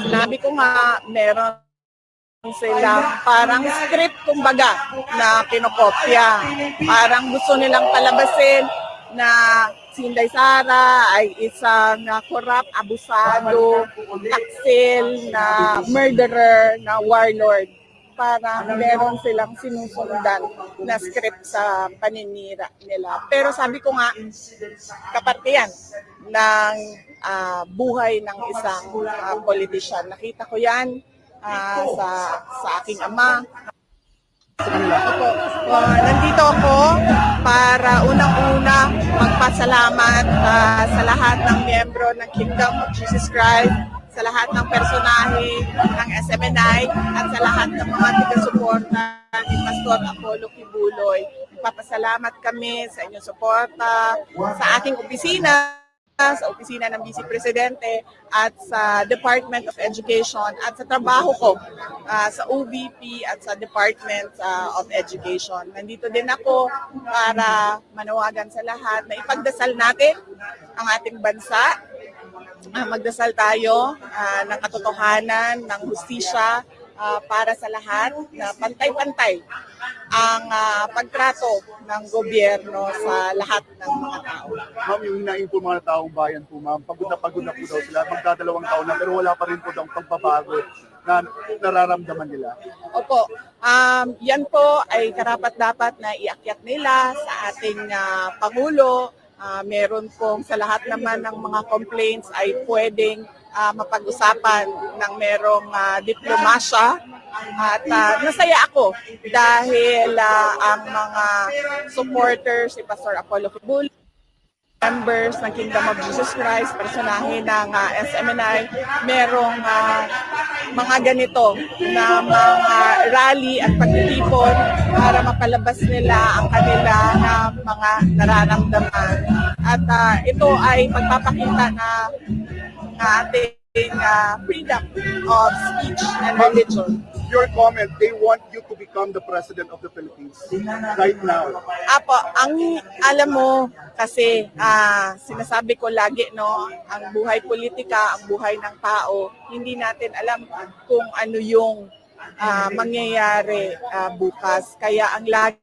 Sinabi ko nga, meron silang parang script kumbaga na kinokopya. Parang gusto nilang palabasin na si Inday Sara ay isang corrupt, abusado, taksil, na murderer, na warlord. Parang meron silang sinusundan na script sa paninira nila. Pero sabi ko nga, kaparte yan ng buhay ng isang politician. Nakita ko yan sa aking ama. Opo, nandito ako para unang-una magpasalamat sa lahat ng miyembro ng Kingdom of Jesus Christ, sa lahat ng personahe ng SMNI at sa lahat ng mga taga-suporta ni Pastor Apollo Kibuloy. Magpapasalamat kami sa inyong suporta, sa aking opisina, sa opisina ng Vice Presidente at sa Department of Education at sa trabaho ko sa OVP at sa Department of Education. Nandito din ako para manawagan sa lahat na ipagdasal natin ang ating bansa. Magdasal tayo ng katotohanan, ng hustisya para sa lahat, na pantay-pantay ang pagtrato ng gobyerno sa lahat ng mga tao. Ma'am, yung hinaing po mga taong bayan po, ma'am, pagod na po daw sila, magdadalawang taon na, pero wala pa rin po daw pagbabago na nararamdaman nila. Opo, yan po ay karapat-dapat na iakyat nila sa ating Pangulo. Meron pong sa lahat naman ng mga complaints ay pwedeng mapag-usapan ng merong diplomasya. At nasaya ako dahil ang mga supporters ni Pastor Apollo Kibuloy, members ng Kingdom of Jesus Christ, personahe ng SMNI, merong mga ganito na mga rally at pagtitipon para mapalabas nila ang kanila na mga nararamdaman. At ito ay pagpapakita na ating freedom of speech and religion. Your comment, they want you to become the President of the Philippines right now. Apo, ang alam mo kasi sinasabi ko lagi, no, ang buhay politika, ang buhay ng tao, hindi natin alam kung ano yung mangyayari bukas. Kaya ang lagi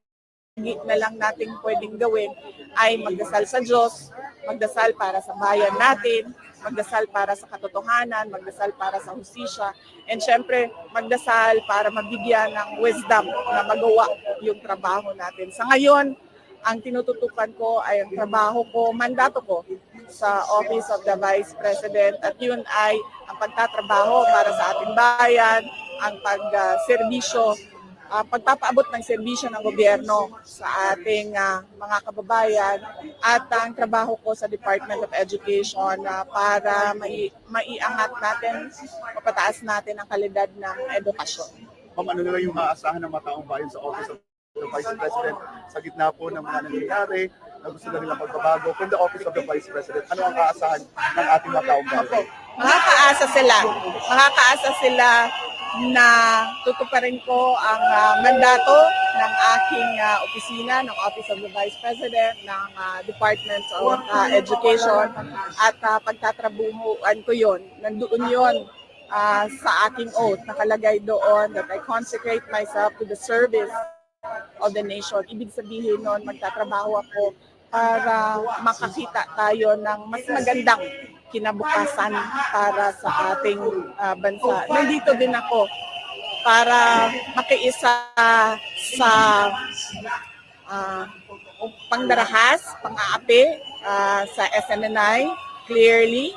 na lang natin pwedeng gawin ay magdasal sa Diyos, magdasal para sa bayan natin, magdasal para sa katotohanan, magdasal para sa hustisya, and syempre magdasal para mabigyan ng wisdom na magawa yung trabaho natin. Sa ngayon, ang tinututukan ko ay ang trabaho ko, mandato ko sa Office of the Vice President, at yun ay ang pagtatrabaho para sa ating bayan, ang pagserbisyo, pagpapaabot ng serbisyo ng gobyerno sa ating mga kababayan, at ang trabaho ko sa Department of Education para maiangat natin, mapataas natin ang kalidad ng edukasyon. Ma'am, ano na yung maaasahan ng mga taong bayan sa Office of the Vice President sa gitna po ng mga nangyayari na gusto na nilang magbabago from the Office of the Vice President? Ano ang aasahan ng ating mga taong bayan? Okay. Makakaasa sila na tutuparin ko ang mandato ng aking opisina, ng Office of the Vice President, ng Department of Education, at pagtatrabuhuan ko yun. Nandoon yun sa aking oath, nakalagay doon that I consecrate myself to the service of the nation. Ibig sabihin nun, magtatrabaho ako para makakita tayo ng mas magandang kinabukasan para sa ating bansa. Nandito din ako para makiisa sa pangdarahas, pang-aapi sa SMNI. Clearly,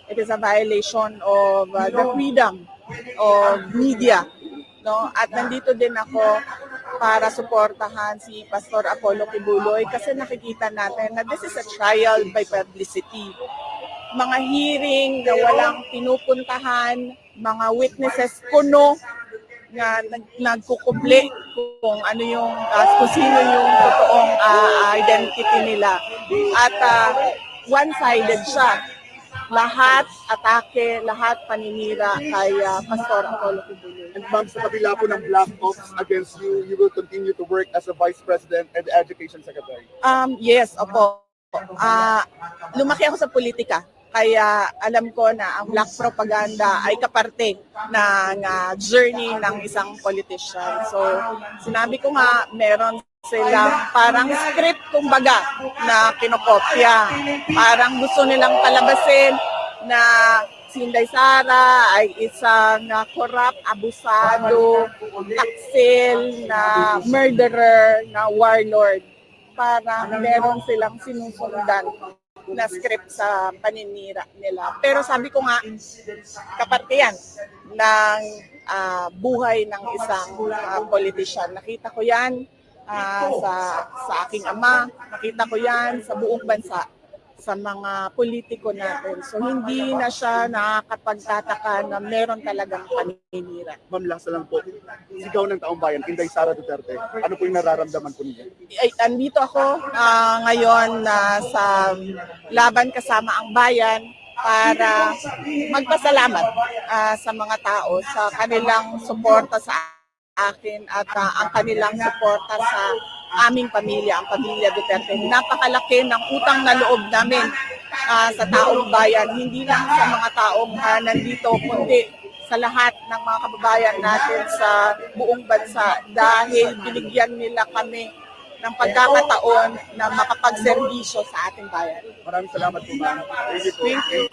it is a violation of the freedom of media. No? At nandito din ako para suportahan si Pastor Apollo Kibuloy kasi nakikita natin na this is a trial by publicity. Mga hearing na walang pinupuntahan, mga witnesses kuno na nagkukubli kung ano yung kung sino yung totoong identity nila. At one-sided siya. Lahat atake, lahat paninira kay Pastor Apollo Kibuloy. And ma'am, sa kabila po ng black ops against you, you will continue to work as a Vice President and Education Secretary? Yes, opo. Lumaki ako sa politika. Kaya alam ko na ang black propaganda ay kaparte ng journey ng isang politician. So sinabi ko nga, meron silang parang script kumbaga na kinokopya. Parang gusto nilang palabasin na si Inday Sara ay isang corrupt, abusado, taksil, na murderer, na warlord. Parang meron silang sinusundan na script sa paninira nila. Pero sabi ko nga, kaparte yan ng buhay ng isang politician. Nakita ko yan sa aking ama, nakita ko yan sa buong bansa, sa mga politiko natin. So hindi na siya nakakapagtataka na meron talagang paninira. Ma'am, last na lang po. Sigaw ng taong bayan, Inday Sara Duterte. Ano po yung nararamdaman po niyo? Ay, andito ako ngayon sa Laban Kasama ang Bayan para magpasalamat sa mga tao sa kanilang suporta sa akin at ang kanilang suporta sa aming pamilya, ang pamilya Duterte. Napakalaki ng utang na loob namin sa taong bayan, hindi lang sa mga taong nandito, kundi sa lahat ng mga kababayan natin sa buong bansa dahil binigyan nila kami ng pagkakataon na makapagserbisyo sa ating bayan. Maraming salamat po, ma'am. Thank you po. Thank you.